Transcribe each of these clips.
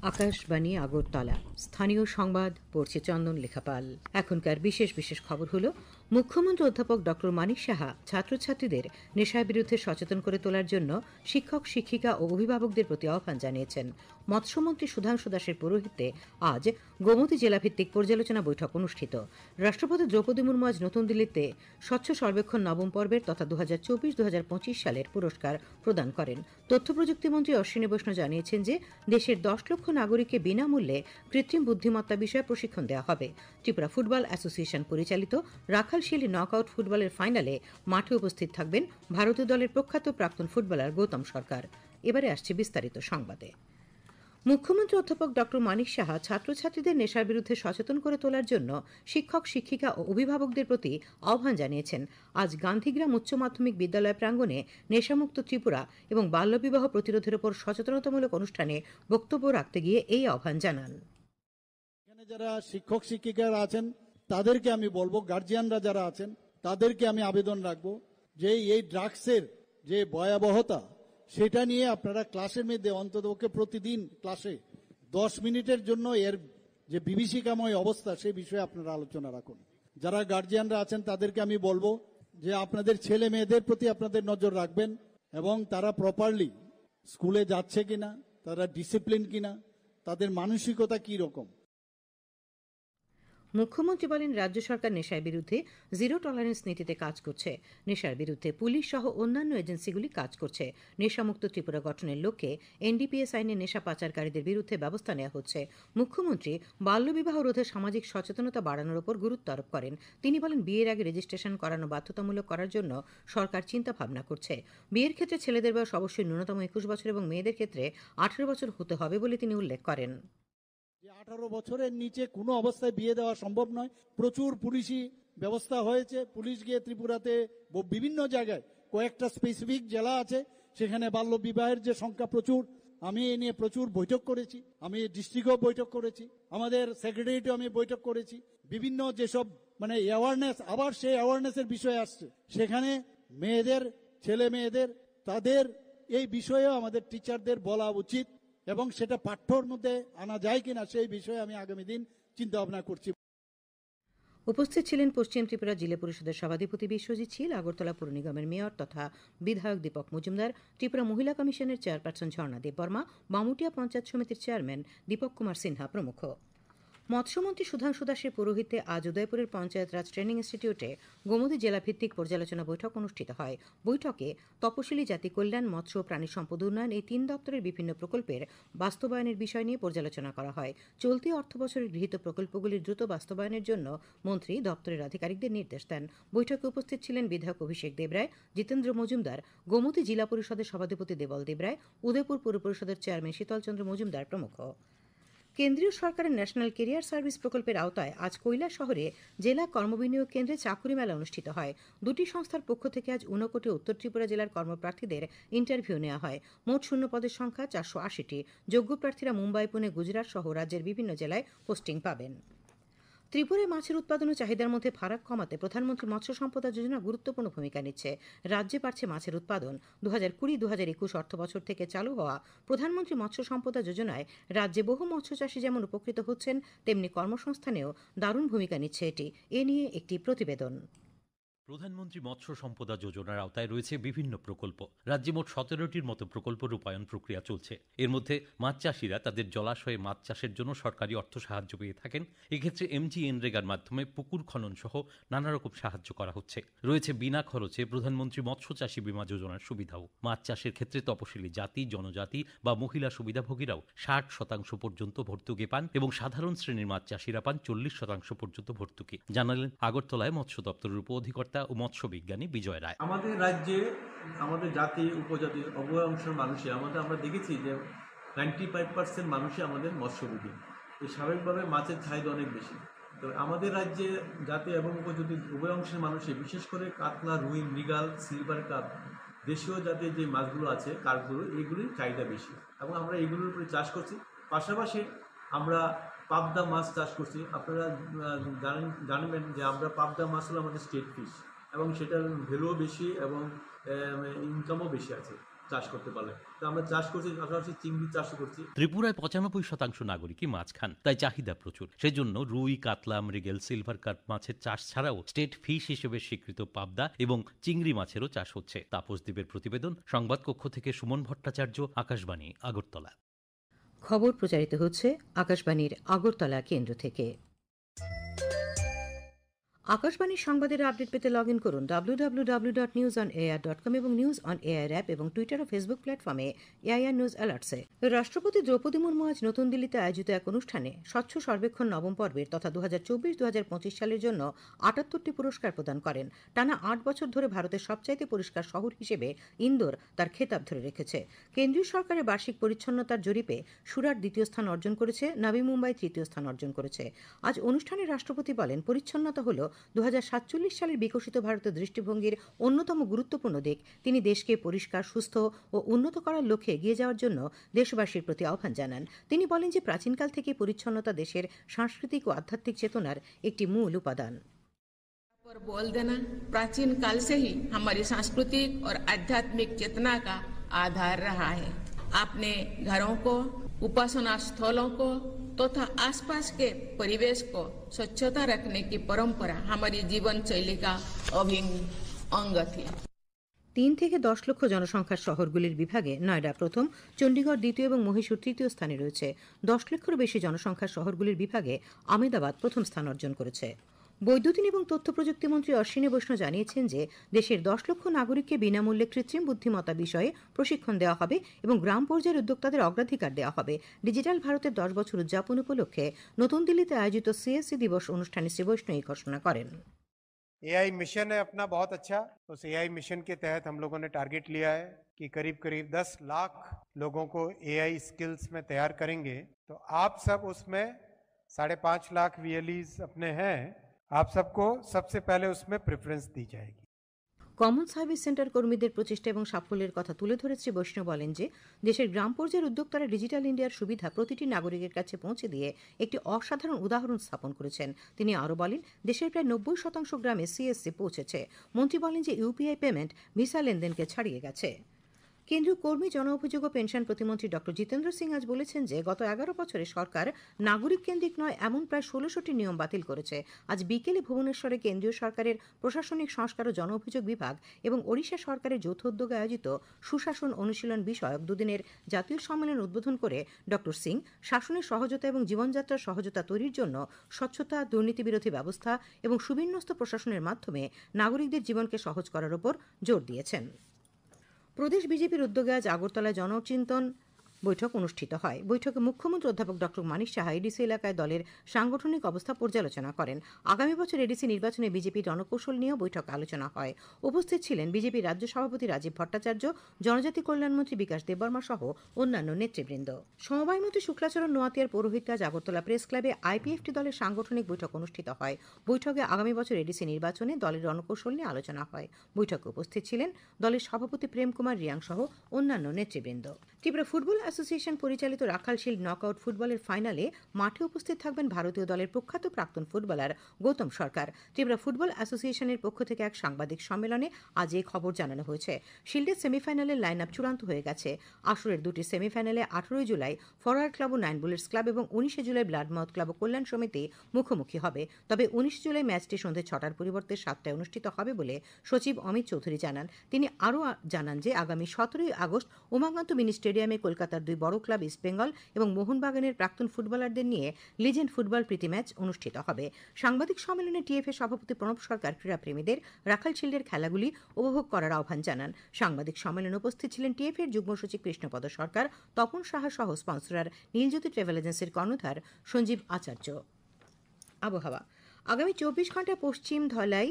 আকাশবাণী আগরতলা স্থানীয় সংবাদ পড়ছে চন্দন লেখাপাল। এখনকার বিশেষ বিশেষ খবর হলো, মুখ্যমন্ত্রী অধ্যাপক ডক্টর মানিক সাহা ছাত্রছাত্রীদের নেশার বিরুদ্ধে সচেতন করে তোলার জন্য শিক্ষক শিক্ষিকা ও অভিভাবকদের প্রতি আহ্বান জানিয়েছেন। মৎস্যমন্ত্রী সুধাংশু দাসের পৌরোহিত্যে আজ গোমতী জেলাভিত্তিক পর্যালোচনা বৈঠক অনুষ্ঠিত। রাষ্ট্রপতি দ্রৌপদী মুর্মু আজ নতুন দিল্লিতে স্বচ্ছ সর্বেক্ষণ নবম পর্বের তথা 2024-2025 সালের পুরস্কার প্রদান করেন। তথ্য প্রযুক্তি মন্ত্রী অশ্বিনী বৈষ্ণব জানিয়েছেন যে দেশের 10 লক্ষ নাগরিককে বিনামূল্যে কৃত্রিম বুদ্ধিমত্তা বিষয়ে প্রশিক্ষণ দেওয়া হবে। ত্রিপুরা ফুটবল অ্যাসোসিয়েশন পরিচালিত রাখালশিলি নকআউট ফুটবলের ফাইনালে মাঠে উপস্থিত থাকবেন ভারতীয় দলের প্রখ্যাত প্রাক্তন ফুটবলার গৌতম সরকার। এবারে আসছে বিস্তারিত সংবাদে। মুখ্যমন্ত্রী অধ্যাপক ডক্টর মানিক সাহা ছাত্রছাত্রীদের নেশার বিরুদ্ধে সচেতন করে তোলার জন্য শিক্ষক শিক্ষিকা ও অভিভাবকদের প্রতি আহ্বান জানিয়েছেন। আজ গান্ধীগ্রাম উচ্চ মাধ্যমিক বিদ্যালয় প্রাঙ্গণে নেশামুক্ত ত্রিপুরা এবং বাল্যবিবাহ প্রতিরোধের উপর সচেতনতামূলক অনুষ্ঠানে বক্তব্য রাখতে গিয়ে এই আহ্বান জানান। এখানে যারা শিক্ষক শিক্ষিকারা আছেন তাদেরকে আমি বলবো, গার্জিয়ানরা যারা আছেন তাদেরকে আমি আবেদন রাখবো যে এই ড্রাগসের যে ভয়াবহতা সেটা নিয়ে আপনারা ক্লাসের মধ্যে অন্ততপক্ষে প্রতিদিন ক্লাসে 10 মিনিটের জন্য এর যে বিভীষিকাময় অবস্থা সেই বিষয়ে আপনারা আলোচনা রাখুন। যারা গার্জিয়ানরা আছেন তাদেরকে আমি বলবো যে আপনাদের ছেলে মেয়েদের প্রতি আপনাদের নজর রাখবেন এবং তারা প্রপারলি স্কুলে যাচ্ছে কিনা, তারা ডিসিপ্লিন কিনা, তাদের মানসিকতা কি রকম। মুখ্যমন্ত্রী বলেন, রাজ্য সরকার নেশার বিরুদ্ধে জিরো টলারেন্স নীতিতে কাজ করছে। নেশার বিরুদ্ধে পুলিশ সহ অন্যান্য এজেন্সিগুলি কাজ করছে। নেশামুক্ত ত্রিপুরা গঠনের লক্ষ্যে এনডিপিএস আইনে নেশা পাচারকারীদের বিরুদ্ধে ব্যবস্থা নেওয়া হচ্ছে। মুখ্যমন্ত্রী বাল্যবিবাহ রোধে সামাজিক সচেতনতা বাড়ানোর উপর গুরুত্ব আরোপ করেন। তিনি বলেন, বিয়ের আগে রেজিস্ট্রেশন করানো বাধ্যতামূলক করার জন্য সরকার চিন্তা ভাবনা করছে। বিয়ের ক্ষেত্রে ছেলেদের বয়স অবশ্যই ন্যূনতম 21 বছর এবং মেয়েদের ক্ষেত্রে 18 বছর হতে হবে বলে তিনি উল্লেখ করেন। যে 18 বছরের নিচে কোনো অবস্থায় বিয়ে দেওয়া সম্ভব নয়। প্রচুর পুলিশি ব্যবস্থা হয়েছে। পুলিশ গিয়ে ত্রিপুরাতে বিভিন্ন জায়গায় কয়েকটা স্পেসিফিক জেলা আছে, সেখানে বাল্য বিবাহের যে সংখ্যা প্রচুর। আমি এ নিয়ে প্রচুর বৈঠক করেছি, আমি ডিস্ট্রিক্টেও বৈঠক করেছি, আমাদের সেক্রেটারিয়েটেও আমি বৈঠক করেছি। বিভিন্ন যেসব অ্যাওয়ারনেস, আবার সেই অ্যাওয়ারনেসের বিষয় আসছে, সেখানে মেয়েদের, ছেলে মেয়েদের তাদের এই বিষয়েও আমাদের টিচারদের বলা উচিত এবং সেটা পাঠ্যর মধ্যে আনা যায় কিনা সেই বিষয়ে আমি আগামী দিন চিন্তা ভাবনা করছি। উপস্থিত ছিলেন পশ্চিম ত্রিপুরা জেলা পরিষদের সভাধিপতি বিশ্বজিৎ ছিল, আগরতলা পুর নিগমের মেয়র তথা বিধায়ক দীপক মজুমদার, ত্রিপুরা মহিলা কমিশনের চেয়ারপারসন ঝর্ণা দেববর্মা, বামুটিয়া পঞ্চায়েত সমিতির চেয়ারম্যান দীপক কুমার সিনহা প্রমুখ। মৎস্যমন্ত্রী সুধাংশু দাসের পৌরোহিত্যে আজ উদয়পুরের পঞ্চায়েত রাজ ট্রেনিং ইনস্টিটিউটে গোমতী জেলাভিত্তিক পর্যালোচনা বৈঠক অনুষ্ঠিত হয়। বৈঠকে তপশিলি জাতি কল্যাণ, মৎস্য ও প্রাণী সম্পদ উন্নয়ন এই 3 দপ্তরের বিভিন্ন প্রকল্পের বাস্তবায়নের বিষয় নিয়ে পর্যালোচনা করা হয়। চলতি অর্থবছরে গৃহীত প্রকল্পগুলির দ্রুত বাস্তবায়নের জন্য মন্ত্রী দপ্তরের আধিকারিকদের নির্দেশ দেন। বৈঠকে উপস্থিত ছিলেন বিধায়ক অভিষেক দেবরায়, জিতেন্দ্র মজুমদার, গোমতী জেলা পরিষদের সভাধিপতি দেবল দেবরায়, উদয়পুর পৌর পরিষদের চেয়ারম্যান শীতল চন্দ্র মজুমদার প্রমুখ। কেন্দ্রীয় সরকারের ন্যাশনাল কেরিয়ার সার্ভিস প্রকল্পের আওতায় আজ কৈলাস শহরে জেলা কর্মবিনিয়োগ কেন্দ্রে চাকুরি মেলা অনুষ্ঠিত হয়। দুটি সংস্থার পক্ষ থেকে আজ ঊনকোটি উত্তর ত্রিপুরা জেলার কর্মপ্রার্থীদের ইন্টারভিউ নেওয়া হয়। মোট শূন্য পদের সংখ্যা 480টি। যোগ্য প্রার্থীরা মুম্বাই, পুনে, গুজরাট সহ রাজ্যের বিভিন্ন জেলায় পোস্টিং পাবেন। ত্রিপুরায় মাছের উৎপাদন ও চাহিদার মধ্যে ফারাক কমাতে প্রধানমন্ত্রী মৎস্য সম্পদা যোজনা গুরুত্বপূর্ণ ভূমিকা নিচ্ছে। রাজ্যে বাড়ছে মাছের উৎপাদন। 2020-2021 অর্থবছর থেকে চালু হওয়া প্রধানমন্ত্রী মৎস্য সম্পদা যোজনায় রাজ্যে বহু মৎস্যচাষী যেমন উপকৃত হচ্ছেন, তেমনি কর্মসংস্থানেও দারুণ ভূমিকা নিচ্ছে এটি। এ নিয়ে একটি প্রতিবেদন। প্রধানমন্ত্রী মৎস্য সম্পদা যোজনার আওতায় রয়েছে বিভিন্ন প্রকল্প। রাজ্যে মোট 17টির মতো প্রকল্প রূপায়ণ প্রক্রিয়া চলছে। এর মধ্যে মাছ চাষিরা তাদের জলাশয়ে মাছ চাষের জন্য সরকারি অর্থ সাহায্য পেয়ে থাকেন। এক্ষেত্রে এমজিএনরেগার মাধ্যমে পুকুর খনন সহ নানা রকম সাহায্য করা হচ্ছে। রয়েছে বিনা খরচে প্রধানমন্ত্রী মৎস্য চাষী বীমা যোজনার সুবিধাও। মাছ চাষের ক্ষেত্রে তপশিলি জাতি, জনজাতি বা মহিলা সুবিধাভোগীরাও 60% পর্যন্ত ভর্তুকি পান এবং সাধারণ শ্রেণীর মাছ চাষিরা পান 40% পর্যন্ত ভর্তুকি, জানালেন আগরতলায় মৎস্য দপ্তরের উপ অধিকর্তা ও মৎস্য বিজ্ঞানী বিজয় রায়। আমাদের রাজ্যে আমাদের জাতি, উপজাতি, উভয় অংশের মানুষই আমরা দেখেছি যে 95% মানুষই আমাদের মৎস্যভোগী। এই স্বাভাবিকভাবে মাছের চাহিদা অনেক বেশি। তো আমাদের রাজ্যে জাতি এবং উপজাতি উভয় অংশের মানুষই বিশেষ করে কাতলা, রুই, মৃগাল, সিলভার কাপ, দেশীয় জাতের যে মাছগুলো আছে কার্পগুলো, এইগুলির চাহিদা বেশি এবং আমরা এইগুলোর উপরে চাষ করছি। পাশাপাশি আমরা পাবদা মাছ চাষ করছি। আপনারা জানবেন যে আমরা পাবদা মাছ হলো আমাদের স্টেট ফিশ এবং সেটার ভ্যালুও বেশি এবং ইনকামও বেশি আছে। চাষ করতে পারলে। তো আমরা চাষ করছি, পাশাপাশি চিংড়ি চাষ করছি। ত্রিপুরায় 95% নাগরিকই মাছ খান, তাই চাহিদা প্রচুর। সেজন্য রুই, কাতলা, মৃগেল, সিলভার কার্প মাছের চাষ ছাড়াও স্টেট ফিশ হিসেবে স্বীকৃত পাবদা এবং চিংড়ি মাছেরও চাষ হচ্ছে। তাপস দ্বীপের প্রতিবেদন, সংবাদ কক্ষ থেকে সুমন ভট্টাচার্য, আকাশবাণী, আগরতলা। খবর প্রচারিত হচ্ছে আকাশবাণীর আগরতলা কেন্দ্র থেকে। আকাশবাণীর সংবাদের আপডেট পেতে লগ ইন করুন www.newsonair.com এবং নিউজ অন এআইআর অ্যাপ এবং টুইটার ও ফেসবুক প্ল্যাটফর্মে এআইআর নিউজ অ্যালার্টসে। রাষ্ট্রপতি দ্রৌপদী মুর্মু আজ নতুন দিল্লিতে আয়োজিত এক অনুষ্ঠানে স্বচ্ছ সর্বেক্ষণ নবম পর্বের তথা 2024-2025 সালের জন্য 78টি পুরস্কার প্রদান করেন। টানা 8 বছর ধরে ভারতের সবচাইতে পরিষ্কার শহর হিসেবে ইন্দোর তার খেতাব ধরে রেখেছে। কেন্দ্রীয় সরকারের বার্ষিক পরিচ্ছন্নতার জরিপে সুরাট দ্বিতীয় স্থান অর্জন করেছে, নবী মুম্বাই তৃতীয় স্থান অর্জন করেছে। আজ অনুষ্ঠানে রাষ্ট্রপতি বলেন, পরিচ্ছন্নতা হল 2047 সালের বিকশিত ভারতের দৃষ্টিভঙ্গির অন্যতম গুরুত্বপূর্ণ দিক। তিনি দেশকে পরিষ্কার, সুস্থ ও উন্নত করার লক্ষ্যে এগিয়ে যাওয়ার জন্য দেশবাসীর প্রতি আহ্বান জানান। তিনি বলেন যে প্রাচীনকাল থেকে পরিচ্ছন্নতা দেশের সাংস্কৃতিক ও আধ্যাত্মিক চেতনার একটি মূল উপাদান। पर बोल देना प्राचीन काल से ही हमारी सांस्कृतिक और आध्यात्मिक चेतना का आधार रहा है। अपने घरों को, उपासना स्थलों को तथा आसपास के परिवेश को स्वच्छता रखने की परंपरा हमारी जीवन शैली का अभिन्न अंग थी। 3 থেকে 10 লক্ষ জনসংখ্যার শহরগুলির বিভাগে নয়ডা প্রথম, চণ্ডীগড় দ্বিতীয় এবং মহীশূর তৃতীয় স্থানে রয়েছে। 10 লক্ষেরও বেশি জনসংখ্যার শহরগুলির বিভাগে আহমেদাবাদ প্রথম স্থান অর্জন করেছে। বৈদ্যুতিন এবং তথ্য প্রযুক্তি মন্ত্রী অশ্বিনী বৈষ্ণব জানিয়েছেন যে দেশের 10 লক্ষ নাগরিককে বিনামূল্যে কৃত্রিম বুদ্ধিমত্তা বিষয়ে প্রশিক্ষণ দেওয়া হবে এবং গ্রাম পর্যায়ের উদ্যোক্তাদের অগ্রাধিকার দেওয়া হবে। ডিজিটাল ভারতের 10 বছর উদযাপন উপলক্ষে নতুন দিল্লিতে আয়োজিত সিএসসি দিবস অনুষ্ঠানে শ্রী বৈষ্ণব এই ঘোষণা করেন। एआई मिशन है अपना बहुत अच्छा। उस एआई मिशन के तहत हम लोगों ने टारगेट लिया है कि करीब करीब 10 लाख लोगों को एआई स्किल्स में तैयार करेंगे। तो आप सब उसमें 5.5 लाख वीएलईज अपने हैं, आप सबको सबसे पहले उसमें प्रेफरेंस दी जाएगी। কমন সার্ভিস সেন্টার কর্মীদের প্রচেষ্টা এবং সাফল্যের কথা তুলে ধরে শ্রী বৈষ্ণব বলেন যে দেশের গ্রাম পর্যায়ের উদ্যোক্তারা ডিজিটাল ইন্ডিয়ার সুবিধা প্রতিটি নাগরিকের কাছে পৌঁছে দিয়ে একটি অসাধারণ উদাহরণ স্থাপন করেছেন। তিনি আরও বলেন, দেশের প্রায় 90% গ্রামে সিএসসি পৌঁছেছে। মন্ত্রী বলেন যে ইউপিআই পেমেন্ট ভিসা লেনদেনকে ছাড়িয়ে গেছে। কেন্দ্রীয় কর্মী, জনঅভিযোগ ও পেনশন প্রতিমন্ত্রী ডক্টর জিতেন্দ্র সিং আজ বলেছেন যে গত 11 বছরে সরকার নাগরিক কেন্দ্রিক নয় এমন প্রায় 1600টি নিয়ম বাতিল করেছে। আজ বিকেলে ভুবনেশ্বরে কেন্দ্রীয় সরকারের প্রশাসনিক সংস্কার ও জনঅভিযোগ বিভাগ এবং ওড়িশা সরকারের যৌথ উদ্যোগে আয়োজিত সুশাসন অনুশীলন বিষয়ক দুদিনের জাতীয় সম্মেলন উদ্বোধন করে ডক্টর সিং শাসনের সহজতা এবং জীবনযাত্রার সহজতা তৈরির জন্য স্বচ্ছতা, দুর্নীতি বিরোধী ব্যবস্থা এবং সুবিন্যস্ত প্রশাসনের মাধ্যমে নাগরিকদের জীবনকে সহজ করার উপর জোর দিয়েছেন। প্রদেশ বিজেপির উদ্যোগে আজ আগরতলায় জনচিন্তন বৈঠক অনুষ্ঠিত হয়। বৈঠকে মুখ্যমন্ত্রী অধ্যাপক ডক্টর মানিক সাহা এডিসি এলাকায় দলের সাংগঠনিক অবস্থা পর্যালোচনা করেন। আগামী বছর এডিসি নির্বাচনে বিজেপির রণকৌশল নিয়েও বৈঠকে আলোচনা হয়। উপস্থিত ছিলেন বিজেপির রাজ্য সভাপতি রাজীব ভট্টাচার্য, জনজাতি কল্যাণমন্ত্রী বিকাশ দেববর্মা সহ অন্যান্য নেতৃবৃন্দ। সমবায়মন্ত্রী শুক্লাচরণ নোয়াতিয়ার পৌরোহিত্যে আজ আগরতলা প্রেস ক্লাবে আইপিএফটি দলের সাংগঠনিক বৈঠক অনুষ্ঠিত হয়। বৈঠকে আগামী বছর এডিসি নির্বাচনে দলের রণকৌশল নিয়ে আলোচনা হয়। বৈঠকে উপস্থিত ছিলেন দলের সভাপতি প্রেম কুমার রিয়াং সহ অন্যান্য নেতৃবৃন্দ। ত্রিপুরা ফুটবল অ্যাসোসিয়েশন পরিচালিত রাখাল শিল্ড নকআউট ফুটবলের ফাইনালে মাঠে উপস্থিত থাকবেন ভারতীয় দলের প্রখ্যাত প্রাক্তন ফুটবলার গৌতম সরকার। ত্রিপুরা ফুটবল অ্যাসোসিয়েশনের পক্ষ থেকে এক সাংবাদিক সম্মেলনে আজ এই খবর জানানো হয়েছে। শিল্ডের সেমিফাইনালের লাইন আপ চূড়ান্ত হয়ে গেছে। আসরের দুটি সেমিফাইনালে 18 জুলাই ফরওয়ার্ড ক্লাব ও 9 বুলেটস ক্লাব এবং 19 জুলাই ব্লাডমাউথ ক্লাব ও কল্যাণ সমিতি মুখোমুখি হবে। তবে 19 জুলাই ম্যাচটি সন্ধ্যে 6টার পরিবর্তে 7টায় অনুষ্ঠিত হবে বলে সচিব অমিত চৌধুরী জানান। তিনি আরও জানান যে আগামী 17 আগস্ট উমাকান্ত মিনি স্টেডিয়ামে কলকাতার দুই বড় ক্লাব ইস্টবেঙ্গল এবং মোহনবাগানের প্রাক্তন ফুটবলারদের নিয়ে লিজেন্ড ফুটবল প্রীতি ম্যাচ অনুষ্ঠিত হবে। সাংবাদিক সম্মেলনে টিএফএ সভাপতি প্রণব সরকার ক্রীড়াপ্রেমীদের রাখাল শিল্ডের খেলাগুলি উপভোগ করার আহ্বান জানান। সাংবাদিক সম্মেলনে উপস্থিত ছিলেন টিএফএর যুগ্ম সচিব কৃষ্ণপদ সরকার, তপন সাহা সহ স্পন্সরার নীলজ্যোতি ট্রাভেল এজেন্সির কর্ণধার সঞ্জীব আচার্য। আবহাওয়া আগামী 24 ঘন্টায় পশ্চিম ধলাই,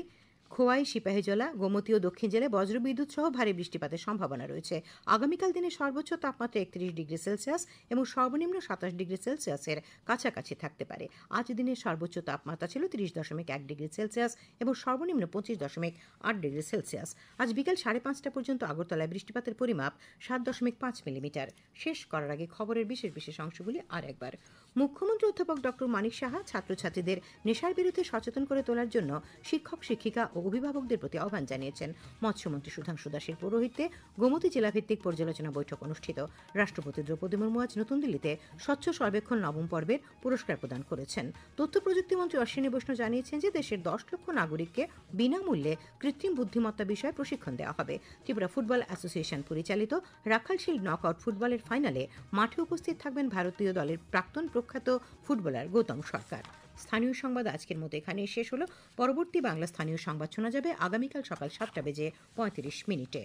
খোয়াই, সিপাহীজলা, গোমতী ও দক্ষিণ জেলায় বজ্রবিদ্যুৎ সহ ভারী বৃষ্টিপাতের সম্ভাবনা রয়েছে। আগামীকাল দিনে সর্বোচ্চ তাপমাত্রা 31 ডিগ্রি সেলসিয়াস এবং সর্বনিম্ন 27 ডিগ্রি সেলসিয়াসের কাছাকাছি থাকতে পারে। আজ দিনের সর্বোচ্চ তাপমাত্রা ছিল 30.1 ডিগ্রি সেলসিয়াস এবং সর্বনিম্ন 25.8 ডিগ্রি সেলসিয়াস। আজ বিকেল 5:30 পর্যন্ত আগরতলায় বৃষ্টিপাতের পরিমাপ 7.5 মিলিমিটার। শেষ করার আগে খবরের বিশেষ অংশগুলি আর একবার। মুখ্যমন্ত্রী অধ্যাপক ডক্টর মানিক সাহা ছাত্রছাত্রীদের নেশার বিরুদ্ধে সচেতন করে তোলার জন্য শিক্ষক শিক্ষিকা ও অভিভাবকদের প্রতি আহ্বান জানিয়েছেন। মৎস্যমন্ত্রী সুধাংশু দাসের পৌরোহিত্যে গোমতী জেলাভিত্তিক পর্যালোচনা বৈঠক অনুষ্ঠিত। রাষ্ট্রপতি দ্রৌপদী মুর্মু আজ নতুন দিল্লিতে স্বচ্ছ সর্বেক্ষণ নবম পর্বের পুরস্কার প্রদান করেছেন। তথ্য প্রযুক্তি মন্ত্রী অশ্বিনী বৈষ্ণব জানিয়েছেন যে দেশের 10 লক্ষ নাগরিককে বিনামূল্যে কৃত্রিম বুদ্ধিমত্তা বিষয়ে প্রশিক্ষণ দেওয়া হবে। ত্রিপুরা ফুটবল অ্যাসোসিয়েশন পরিচালিত রাখাল শিল্ড নকআউট ফুটবলের ফাইনালে মাঠে উপস্থিত থাকবেন ভারতীয় দলের প্রাক্তন প্রখ্যাত ফুটবলার গৌতম সরকার। স্থানীয় সংবাদ আজকের মতো এখানেই শেষ হলো। পরবর্তী বাংলা স্থানীয় সংবাদ শোনা যাবে আগামীকাল সকাল 7:35 মিনিটে।